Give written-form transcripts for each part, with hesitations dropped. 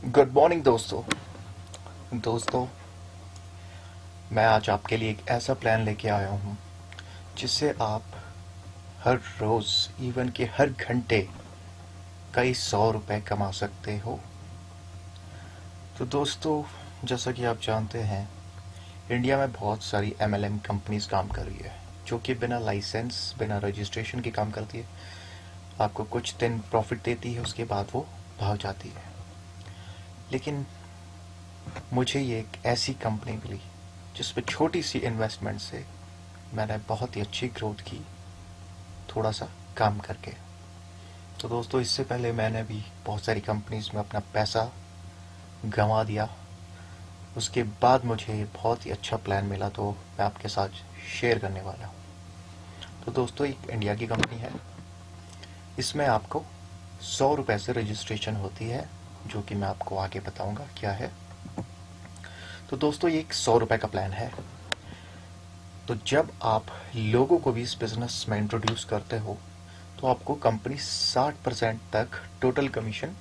Good morning दोस्तों। मैं आज आपके लिए एक ऐसा प्लान लेके आया हूँ जिससे आप हर रोज़ इवन कि हर घंटे कई 100 रुपए कमा सकते हो। तो दोस्तों, जैसा कि आप जानते हैं, इंडिया में बहुत सारी एमएलएम कंपनीज काम कर रही है जो कि बिना लाइसेंस बिना रजिस्ट्रेशन के काम करती है। आपको कुछ दिन प्रॉफिट देती है, उसके बाद वो भाग जाती है। लेकिन मुझे ये एक ऐसी कंपनी मिली जिसमें छोटी सी इन्वेस्टमेंट से मैंने बहुत ही अच्छी ग्रोथ की, थोड़ा सा काम करके। तो दोस्तों, इससे पहले मैंने भी बहुत सारी कंपनीज में अपना पैसा गंवा दिया। उसके बाद मुझे ये बहुत ही अच्छा प्लान मिला, तो मैं आपके साथ शेयर करने वाला हूँ। तो दोस्तों, एक इंडिया की कंपनी है। इसमें आपको 100 रुपये से रजिस्ट्रेशन होती है, जो कि मैं आपको आगे बताऊंगा क्या है। तो दोस्तों, ये एक 100 रुपये का प्लान है। तो जब आप लोगों को भी इस बिज़नेस में इंट्रोड्यूस करते हो तो आपको कंपनी 60% तक टोटल कमीशन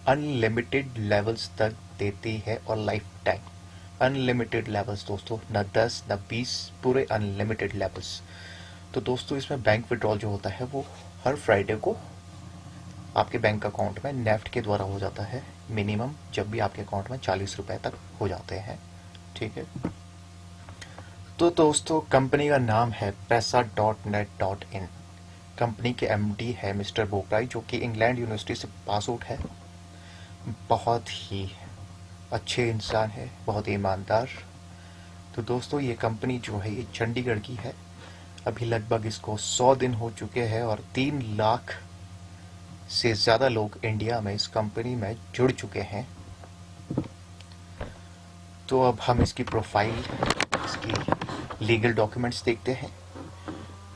अनलिमिटेड लेवल्स तक देती है, और लाइफ टाइम अनलिमिटेड लेवल्स दोस्तों, न 10 न 20, पूरे अनलिमिटेड लेवल्स। तो दोस्तों, इसमें बैंक विड्रॉल जो होता है वो हर फ्राइडे को आपके बैंक अकाउंट में नेफ्ट के द्वारा हो जाता है। मिनिमम जब भी आपके अकाउंट में 40 रुपए तक हो जाते हैं, ठीक है। तो दोस्तों, कंपनी का नाम है पैसा.net.in। कंपनी के एमडी है मिस्टर बोकराई, जो कि इंग्लैंड यूनिवर्सिटी से पास आउट है। बहुत ही अच्छे इंसान है, बहुत ही ईमानदार। तो दोस्तों, ये कंपनी जो है ये चंडीगढ़ की है। अभी लगभग इसको 100 दिन हो चुके हैं और 3 लाख से ज़्यादा लोग इंडिया में इस कंपनी में जुड़ चुके हैं। तो अब हम इसकी प्रोफाइल, इसकी लीगल डॉक्यूमेंट्स देखते हैं।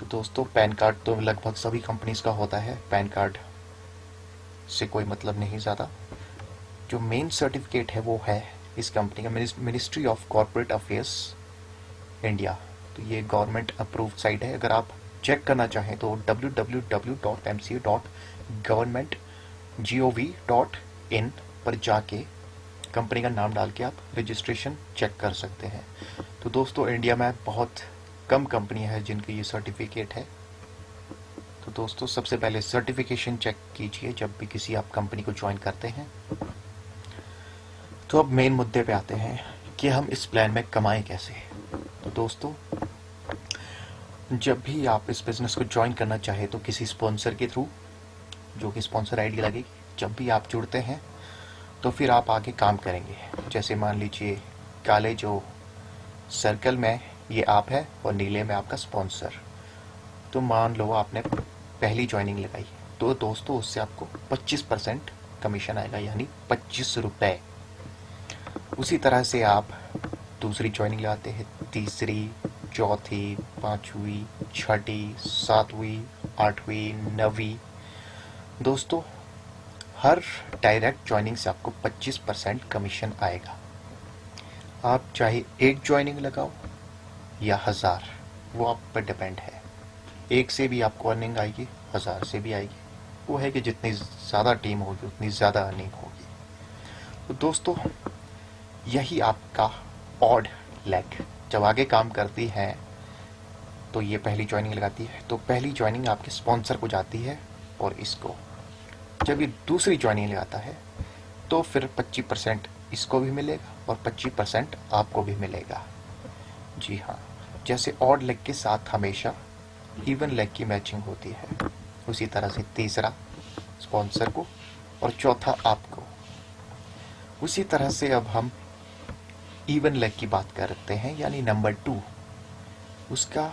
तो दोस्तों, पैन कार्ड तो लगभग सभी कंपनीज का होता है, पैन कार्ड से कोई मतलब नहीं ज़्यादा। जो मेन सर्टिफिकेट है वो है इस कंपनी का ministry of corporate affairs India. तो ये गवर्नमेंट अप्रूव्ड साइट है। अगर आप चेक करना चाहें तो www.mca.government.gov.in पर जाके कंपनी का नाम डाल के आप रजिस्ट्रेशन चेक कर सकते हैं। तो दोस्तों, इंडिया में बहुत कम कंपनी है जिनकी ये सर्टिफिकेट है। तो दोस्तों, सबसे पहले सर्टिफिकेशन चेक कीजिए जब भी किसी आप कंपनी को ज्वाइन करते हैं। तो अब मेन मुद्दे पे आते हैं कि हम इस प्लान में कमाएं कैसे। तो दोस्तों, जब भी आप इस बिज़नेस को ज्वाइन करना चाहे तो किसी स्पॉन्सर के थ्रू, जो कि स्पॉन्सर आईडी लगेगी, जब भी आप जुड़ते हैं तो फिर आप आगे काम करेंगे। जैसे मान लीजिए काले जो सर्कल में ये आप है और नीले में आपका स्पॉन्सर। तो मान लो आपने पहली ज्वाइनिंग लगाई, तो दोस्तों उससे आपको 25% कमीशन आएगा, यानी 25 रुपये। उसी तरह से आप दूसरी ज्वाइनिंग लगाते हैं, तीसरी, चौथी, पाँचवीं, छठी, सातवीं, आठवीं, नवीं। दोस्तों, हर डायरेक्ट ज्वाइनिंग से आपको 25% कमीशन आएगा। आप चाहे एक ज्वाइनिंग लगाओ या 1000, वो आप पर डिपेंड है। एक से भी आपको अर्निंग आएगी, 1000 से भी आएगी। वो है कि जितनी ज़्यादा टीम होगी उतनी ज़्यादा अर्निंग होगी। तो दोस्तों, यही आपका ऑड लेग जब आगे काम करती है तो ये पहली ज्वाइनिंग लगाती है, तो पहली ज्वाइनिंग आपके स्पॉन्सर को जाती है, और इसको जब ये दूसरी ज्वाइनिंग लगाता है तो फिर 25% इसको भी मिलेगा और 25% आपको भी मिलेगा। जी हाँ, जैसे ऑड लेग के साथ हमेशा इवन लेग की मैचिंग होती है, उसी तरह से तीसरा स्पॉन्सर को और चौथा आपको। उसी तरह से अब हम इवन लेग की बात करते हैं, यानी नंबर 2, उसका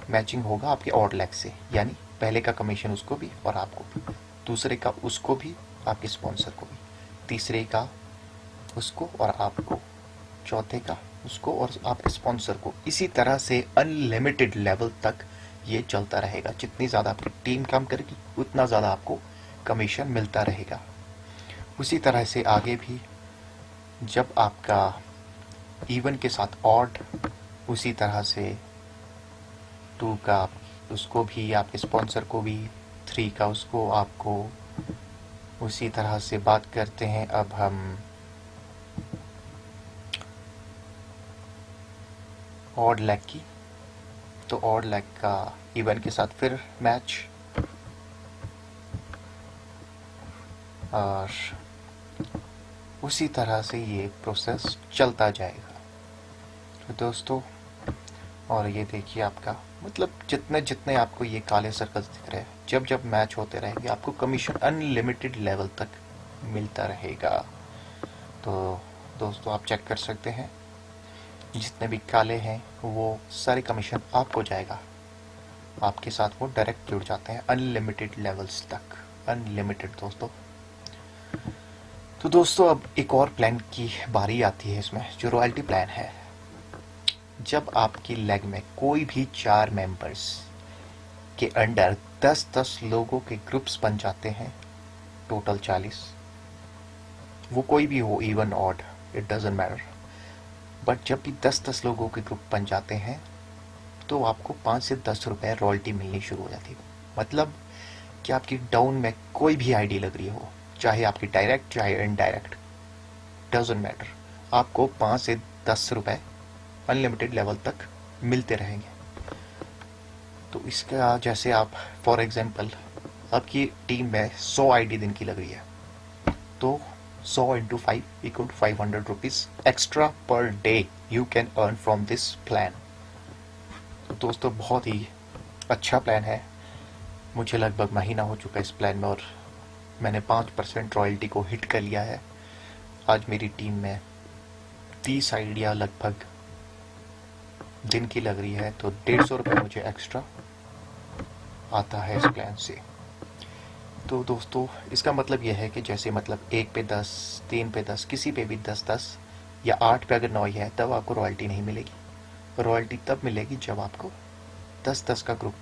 मैचिंग होगा आपके ऑड लेग से, यानी पहले का कमीशन उसको भी और आपको भी, दूसरे का उसको भी, आपके स्पॉन्सर को भी, तीसरे का उसको और आपको, चौथे का उसको और आपके स्पॉन्सर को। इसी तरह से अनलिमिटेड लेवल तक ये चलता रहेगा। जितनी ज़्यादा आपकी टीम काम करेगी उतना ज़्यादा आपको कमीशन मिलता रहेगा। उसी तरह से आगे भी जब आपका इवन के साथ ऑड, उसी तरह से 2 का उसको भी, आपके स्पॉन्सर को भी, 3 का उसको, आपको। उसी तरह से बात करते हैं अब हम ऑड लेग की, तो ऑड लेग का इवन के साथ फिर मैच, और उसी तरह से ये प्रोसेस चलता जाएगा। तो दोस्तों, और ये देखिए आपका मतलब जितने जितने आपको ये काले सर्कल्स दिख रहे हैं, जब जब मैच होते रहेंगे आपको कमीशन अनलिमिटेड लेवल तक मिलता रहेगा। तो दोस्तों आप चेक कर सकते हैं, जितने भी काले हैं वो सारे कमीशन आपको जाएगा, आपके साथ वो डायरेक्ट जुड़ जाते हैं अनलिमिटेड लेवल्स तक, अनलिमिटेड दोस्तों। तो दोस्तों अब एक और प्लान की बारी आती है इसमें, जो रॉयल्टी प्लान है। जब आपकी लेग में कोई भी 4 मेंबर्स के अंडर 10-10 लोगों के ग्रुप्स बन जाते हैं, टोटल 40, वो कोई भी हो, even odd, it doesn't matter, but जब भी 10-10 लोगों के ग्रुप बन जाते हैं तो आपको 5 से 10 रुपए रॉयल्टी मिलनी शुरू हो जाती है। मतलब कि आपकी डाउन में कोई भी आईडी लग रही हो, चाहे आपकी डायरेक्ट चाहे इनडायरेक्ट, डजंट मैटर, आपको 5 से 10 रुपए अनलिमिटेड लेवल तक मिलते रहेंगे। तो इसका जैसे आप फॉर एग्जांपल आपकी टीम में 100 आईडी दिन की लग रही है, तो 100 into 5 equal to 500 rupees extra per day you can earn from this plan. तो दोस्तों बहुत ही अच्छा प्लान है। मुझे लगभग महीना हो चुका है इस प्लान में और मैंने 5% रॉयल्टी को हिट कर लिया है। आज मेरी टीम में 30 आइडिया लगभग दिन की लग रही है, तो 150 रुपये मुझे एक्स्ट्रा आता है इस प्लान से। तो दोस्तों इसका मतलब यह है कि जैसे मतलब 1 पे 10, 3 पे 10, किसी पे भी 10-10 या 8 पे अगर 9 है, तब आपको रॉयल्टी नहीं मिलेगी। रॉयल्टी तब मिलेगी जब आपको 10-10 का ग्रुप